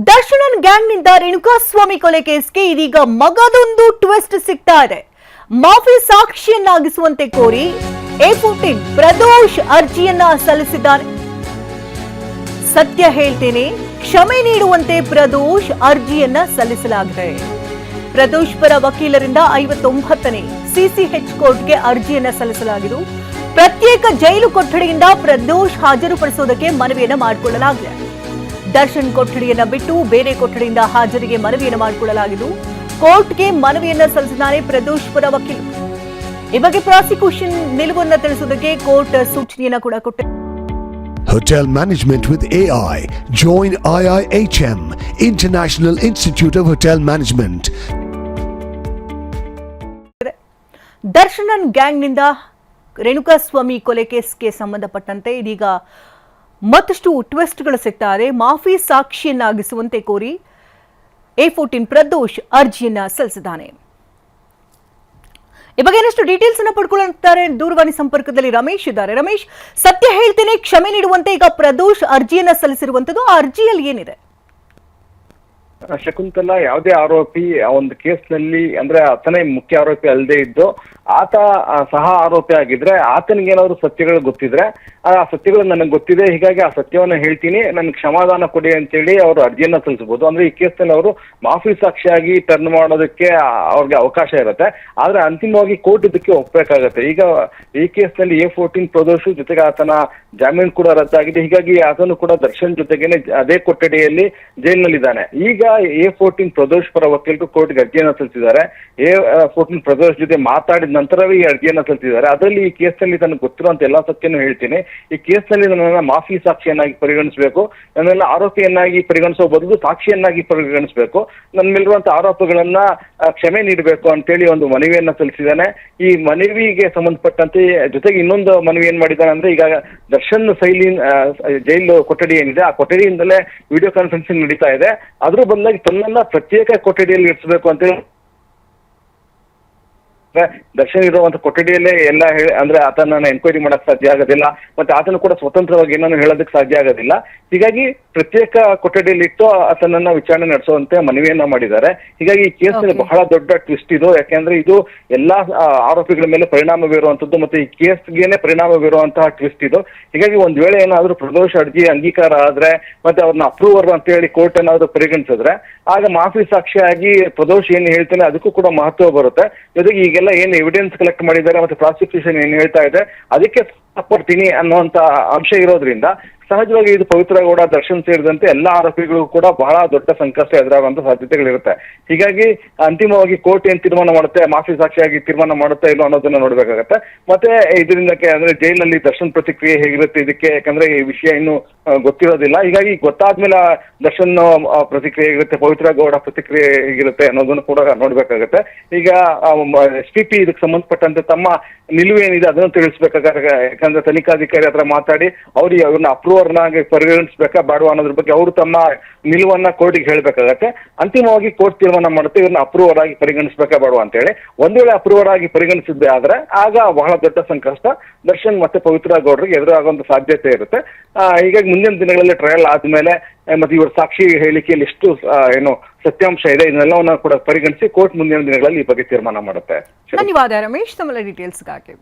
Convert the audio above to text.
ದರ್ಶನ್ ಗ್ಯಾಂಗ್ನಿಂದ ರೇಣುಕಾಸ್ವಾಮಿ ಕೊಲೆ ಕೇಸ್ಗೆ ಇದೀಗ ಮಗದೊಂದು ಟ್ವಿಸ್ಟ್ ಸಿಗ್ತಾ ಇದೆ. ಮಾಫಿ ಸಾಕ್ಷಿಯನ್ನಾಗಿಸುವಂತೆ ಕೋರಿ A14 ಪ್ರದೋಷ್ ಅರ್ಜಿಯನ್ನ ಸಲ್ಲಿಸಿದ್ದಾರೆ. ಸತ್ಯ ಹೇಳ್ತೇನೆ, ಕ್ಷಮೆ ನೀಡುವಂತೆ ಪ್ರದೋಷ್ ಅರ್ಜಿಯನ್ನ ಸಲ್ಲಿಸಲಾಗಿದೆ. ಪ್ರದೋಷ್ ಪರ ವಕೀಲರಿಂದ 59ನೇ CCH ಕೋರ್ಟ್ಗೆ ಅರ್ಜಿಯನ್ನ ಸಲ್ಲಿಸಲಾಗಿದ್ದು, ಪ್ರತ್ಯೇಕ ಜೈಲು ಕೊಠಡಿಯಿಂದ ಪ್ರದೋಷ್ ಹಾಜರುಪಡಿಸುವುದಕ್ಕೆ ಮನವಿಯನ್ನ ಮಾಡಿಕೊಳ್ಳಲಾಗಿದೆ. ದರ್ಶನ್ ಕೊಠಡಿಯನ್ನ ಬಿಟ್ಟು ಬೇರೆ ಕೊಠಡಿಯಿಂದ ಹಾಜರಿಗೆ ಮನವಿಯನ್ನು ಮಾಡಿಕೊಳ್ಳಲಾಗಿದ್ದು, ಕೋರ್ಟ್ಗೆ ಮನವಿಯನ್ನ ಸಲ್ಲಿಸಿದ್ದಾರೆ ಪ್ರದೋಷ್ ಪರ ವಕೀಲರು. ಈ ಬಗ್ಗೆ ಪ್ರಾಸಿಕ್ಯೂಷನ್ ನಿಲುವನ್ನು ತಿಳಿಸುವುದಕ್ಕೆ ಕೋರ್ಟ್ ಸೂಚನೆಯನ್ನ ಕೂಡ ಕೊಟ್ಟಿದೆ. Hotel Management with AI. Join IIHM, International Institute of Hotel Management. Darshan ಗ್ಯಾಂಗ್ನಿಂದ Renukaswamy ಕೊಲೆ ಕೇಸ್ಗೆ ಸಂಬಂಧಪಟ್ಟಂತೆ ಇದೀಗ ಮತ್ತಷ್ಟು ಟ್ವಿಸ್ಟ್ಗಳು ಸಿಗ್ತಾ ಇದೆ. ಮಾಫಿ ಸಾಕ್ಷಿಯನ್ನಾಗಿಸುವಂತೆ ಕೋರಿ A14 ಪ್ರದೋಷ್ ಅರ್ಜಿಯನ್ನ ಸಲ್ಲಿಸಿದ್ದಾನೆ. ಈ ಬಗ್ಗೆ ಇನ್ನಷ್ಟು ಡೀಟೇಲ್ಸ್ ಅನ್ನು ಪಡ್ಕೊಳ್ಳುತ್ತಾರೆ. ದೂರವಾಣಿ ಸಂಪರ್ಕದಲ್ಲಿ ರಮೇಶ್ ಇದ್ದಾರೆ. ರಮೇಶ್, ಸತ್ಯ ಹೇಳ್ತೇನೆ, ಕ್ಷಮೆ ನೀಡುವಂತೆ ಈಗ ಪ್ರದೋಷ್ ಅರ್ಜಿಯನ್ನ ಸಲ್ಲಿಸಿರುವಂತದ್ದು. ಆ ಅರ್ಜಿಯಲ್ಲಿ ಏನಿದೆ? ಶಕುಂತಲಾ, ಯಾವುದೇ ಆರೋಪಿ ಆ ಒಂದು ಕೇಸ್ನಲ್ಲಿ ಅಂದ್ರೆ ಆತನೇ ಮುಖ್ಯ ಆರೋಪಿ ಅಲ್ಲದೆ ಇದ್ದು ಆತ ಸಹ ಆರೋಪಿ ಆಗಿದ್ರೆ ಆತನಿಗೆ ಏನಾದ್ರು ಸತ್ಯಗಳು ಗೊತ್ತಿದ್ರೆ ಆ ಸತ್ಯಗಳು ನನಗೆ ಗೊತ್ತಿದೆ, ಹೀಗಾಗಿ ಆ ಸತ್ಯವನ್ನ ಹೇಳ್ತೀನಿ, ನನ್ಗೆ ಕ್ಷಮಾದಾನ ಕೊಡಿ ಅಂತೇಳಿ ಅವರು ಅರ್ಜಿಯನ್ನ ಸಲ್ಲಿಸಬಹುದು. ಅಂದ್ರೆ ಈ ಕೇಸ್ನಲ್ಲಿ ಅವರು ಮಾಫಿ ಸಾಕ್ಷಿಯಾಗಿ ಟರ್ನ್ ಮಾಡೋದಕ್ಕೆ ಅವ್ರಿಗೆ ಅವಕಾಶ ಇರುತ್ತೆ. ಆದ್ರೆ ಅಂತಿಮವಾಗಿ ಕೋರ್ಟ್ ಇದಕ್ಕೆ ಒಪ್ಪಬೇಕಾಗತ್ತೆ. ಈಗ ಈ ಕೇಸ್ನಲ್ಲಿ A14 ಪ್ರದೋಷ್ ಜೊತೆಗೆ ಆತನ ಜಾಮೀನು ಕೂಡ ರದ್ದಾಗಿದೆ. ಹೀಗಾಗಿ ಆತನು ಕೂಡ ದರ್ಶನ್ ಜೊತೆಗೇನೆ ಅದೇ ಕೊಠಡಿಯಲ್ಲಿ ಜೈಲಿನಲ್ಲಿದ್ದಾನೆ. ಈಗ A14 ಪ್ರದೋಷ್ ಪರ ವಕೀಲರು ಕೋರ್ಟ್ಗೆ ಅರ್ಜಿಯನ್ನ ಸಲ್ಲಿಸಿದ್ದಾರೆ. A14 ಪ್ರದೋಷ್ ಜೊತೆ ಮಾತಾಡಿದ ನಂತರವೇ ಈ ಅರ್ಜಿಯನ್ನ ಸಲ್ಲಿಸಿದ್ದಾರೆ. ಅದರಲ್ಲಿ ಈ ಕೇಸ್ನಲ್ಲಿ ತನಗೆ ಗೊತ್ತಿರುವಂತ ಎಲ್ಲಾ ಸತ್ಯನೂ ಹೇಳ್ತೀನಿ. ಈ ಕೇಸ್ನಲ್ಲಿ ನನ್ನನ್ನ ಮಾಫಿ ಸಾಕ್ಷಿಯನ್ನಾಗಿ ಪರಿಗಣಿಸಬೇಕು, ನನ್ನೆಲ್ಲ ಆರೋಪಿಯನ್ನಾಗಿ ಪರಿಗಣಿಸೋ ಬದಲು ಸಾಕ್ಷಿಯನ್ನಾಗಿ ಪರಿಗಣಿಸಬೇಕು, ನನ್ನ ಮೇಲಿರುವಂತಹ ಆರೋಪಗಳನ್ನ ಕ್ಷಮೆ ನೀಡಬೇಕು ಅಂತೇಳಿ ಒಂದು ಮನವಿಯನ್ನ ಸಲ್ಲಿಸಿದ್ದಾನೆ. ಈ ಮನವಿಗೆ ಸಂಬಂಧಪಟ್ಟಂತೆ ಜೊತೆಗೆ ಇನ್ನೊಂದು ಮನವಿ ಏನ್ ಮಾಡಿದ್ದಾನೆ ಅಂದ್ರೆ, ಈಗ ದರ್ಶನ್ ಜೈಲು ಕೊಠಡಿ ಏನಿದೆ ಆ ಕೊಠಡಿಯಿಂದಲೇ ವಿಡಿಯೋ ಕಾನ್ಫರೆನ್ಸಿಂಗ್ ನಡೀತಾ ಇದೆ. ಅದ್ರ ಬದಲಾಗಿ ತನ್ನನ್ನ ಪ್ರತ್ಯೇಕ ಕೊಠಡಿಯಲ್ಲಿ ಇರಿಸಬೇಕು ಅಂತೇಳಿ ದರ್ಶನ್ ಇರುವಂತ ಕೊಠಡಿಯಲ್ಲೇ ಎಲ್ಲ ಅಂದ್ರೆ ಆತನನ್ನ ಎನ್ಕ್ವೈರಿ ಮಾಡಕ್ ಸಾಧ್ಯ ಆಗೋದಿಲ್ಲ, ಮತ್ತೆ ಆತನು ಕೂಡ ಸ್ವತಂತ್ರವಾಗಿ ಏನನ್ನು ಹೇಳೋದಕ್ಕೆ ಸಾಧ್ಯ ಆಗೋದಿಲ್ಲ. ಹೀಗಾಗಿ ಪ್ರತ್ಯೇಕ ಕೊಠಡಿಯಲ್ಲಿ ಇಟ್ಟು ಆತನನ್ನ ವಿಚಾರಣೆ ನಡೆಸುವಂತೆ ಮನವಿಯನ್ನ ಮಾಡಿದ್ದಾರೆ. ಹೀಗಾಗಿ ಈ ಕೇಸ್ನಲ್ಲಿ ಬಹಳ ದೊಡ್ಡ ಟ್ವಿಸ್ಟ್ ಇದು. ಯಾಕೆಂದ್ರೆ ಇದು ಎಲ್ಲಾ ಆರೋಪಿಗಳ ಮೇಲೆ ಪರಿಣಾಮ ಬೀರುವಂತದ್ದು, ಮತ್ತೆ ಈ ಕೇಸ್ಗೆನೆ ಪರಿಣಾಮ ಬೀರುವಂತಹ ಟ್ವಿಸ್ಟ್ ಇದು. ಹೀಗಾಗಿ ಒಂದ್ ವೇಳೆ ಏನಾದ್ರೂ ಪ್ರದೋಷ್ ಅರ್ಜಿ ಅಂಗೀಕಾರ ಆದ್ರೆ ಮತ್ತೆ ಅವ್ರನ್ನ ಅಪ್ರೂವರ್ ಅಂತ ಹೇಳಿ ಕೋರ್ಟ್ ಏನಾದ್ರು ಪರಿಗಣಿಸಿದ್ರೆ ಆಗ ಮಾಫಿ ಸಾಕ್ಷಿಯಾಗಿ ಪ್ರದೋಷ್ ಏನ್ ಹೇಳ್ತಾನೆ ಅದಕ್ಕೂ ಕೂಡ ಮಹತ್ವ ಬರುತ್ತೆ. ಜೊತೆಗೆ ಈಗೆಲ್ಲ ಏನು ಎವಿಡೆನ್ಸ್ ಕಲೆಕ್ಟ್ ಮಾಡಿದ್ದಾರೆ ಮತ್ತೆ ಪ್ರಾಸಿಕ್ಯೂಷನ್ ಏನ್ ಹೇಳ್ತಾ ಇದೆ ಅದಕ್ಕೆ ಕೊಡ್ತೀನಿ ಅನ್ನುವಂತ ಅಂಶ ಇರೋದ್ರಿಂದ ಸಹಜವಾಗಿ ಇದು ಪವಿತ್ರ ಗೌಡ, ದರ್ಶನ್ ಸೇರಿದಂತೆ ಎಲ್ಲಾ ಆರೋಪಿಗಳು ಕೂಡ ಬಹಳ ದೊಡ್ಡ ಸಂಕಷ್ಟ ಎದುರಾಗುವಂತ ಸಾಧ್ಯತೆಗಳಿರುತ್ತೆ. ಹೀಗಾಗಿ ಅಂತಿಮವಾಗಿ ಕೋರ್ಟ್ ಏನ್ ತೀರ್ಮಾನ ಮಾಡುತ್ತೆ, ಮಾಫಿ ಸಾಕ್ಷಿಯಾಗಿ ತೀರ್ಮಾನ ಮಾಡುತ್ತೆ ಇಲ್ಲ ಅನ್ನೋದನ್ನ ನೋಡ್ಬೇಕಾಗತ್ತೆ. ಮತ್ತೆ ಇದರಿಂದ ಅಂದ್ರೆ ಜೈಲಿನಲ್ಲಿ ದರ್ಶನ್ ಪ್ರತಿಕ್ರಿಯೆ ಹೇಗಿರುತ್ತೆ ಇದಕ್ಕೆ, ಯಾಕಂದ್ರೆ ಈ ವಿಷಯ ಇನ್ನು ಗೊತ್ತಿರೋದಿಲ್ಲ. ಹೀಗಾಗಿ ಗೊತ್ತಾದ್ಮೇಲೆ ದರ್ಶನ್ ಪ್ರತಿಕ್ರಿಯೆ ಹೇಗಿರುತ್ತೆ, ಪವಿತ್ರ ಗೌಡ ಪ್ರತಿಕ್ರಿಯೆ ಹೇಗಿರುತ್ತೆ ಅನ್ನೋದನ್ನು ಕೂಡ ನೋಡ್ಬೇಕಾಗತ್ತೆ. ಈಗ SPP ಇದಕ್ಕೆ ಸಂಬಂಧಪಟ್ಟಂತೆ ತಮ್ಮ ನಿಲುವು ಏನಿದೆ ಅದನ್ನು ತಿಳಿಸ್ಬೇಕಾಗತ್ತೆ. ಯಾಕಂದ್ರೆ ತನಿಖಾಧಿಕಾರಿ ಹತ್ರ ಮಾತಾಡಿ ಅವ್ರನ್ನ ಅಪ್ರೂವರ್ನಾಗಿ ಪರಿಗಣಿಸಬೇಕಾ ಬೇಡವಾ ಅನ್ನೋದ್ರ ಬಗ್ಗೆ ಅವರು ತಮ್ಮ ನಿಲುವನ್ನ ಕೋರ್ಟಿಗೆ ಹೇಳ್ಬೇಕಾಗತ್ತೆ. ಅಂತಿಮವಾಗಿ ಕೋರ್ಟ್ ತೀರ್ಮಾನ ಮಾಡುತ್ತೆ ಇವ್ರನ್ನ ಅಪ್ರೂವರ್ ಆಗಿ ಪರಿಗಣಿಸಬೇಕಾ ಬೇಡವಾ ಅಂತ ಹೇಳಿ. ಒಂದ್ ವೇಳೆ ಅಪ್ರೂವರ್ ಆಗಿ ಪರಿಗಣಿಸಿದ್ದೆ ಆದ್ರೆ ಆಗ ಬಹಳ ದೊಡ್ಡ ಸಂಕಷ್ಟ ದರ್ಶನ್ ಮತ್ತೆ ಪವಿತ್ರ ಗೌಡರಿಗೆ ಎದುರಾಗುವಂತ ಸಾಧ್ಯತೆ ಇರುತ್ತೆ. ಹೀಗಾಗಿ ಮುಂದಿನ ದಿನಗಳಲ್ಲಿ ಟ್ರಯಲ್ ಆದ್ಮೇಲೆ ಮತ್ತೆ ಇವ್ರ ಸಾಕ್ಷಿ ಹೇಳಿಕೆಯಲ್ಲಿ ಎಷ್ಟು ಏನು ಸತ್ಯಾಂಶ ಇದೆ ಇದನ್ನೆಲ್ಲವನ್ನ ಕೂಡ ಪರಿಗಣಿಸಿ ಕೋರ್ಟ್ ಮುಂದಿನ ದಿನಗಳಲ್ಲಿ ಈ ಬಗ್ಗೆ ತೀರ್ಮಾನ ಮಾಡುತ್ತೆ. ಧನ್ಯವಾದ ರಮೇಶ್, ತಮ್ಮ ಡೀಟೇಲ್ಸ್ಗಾಗಿ.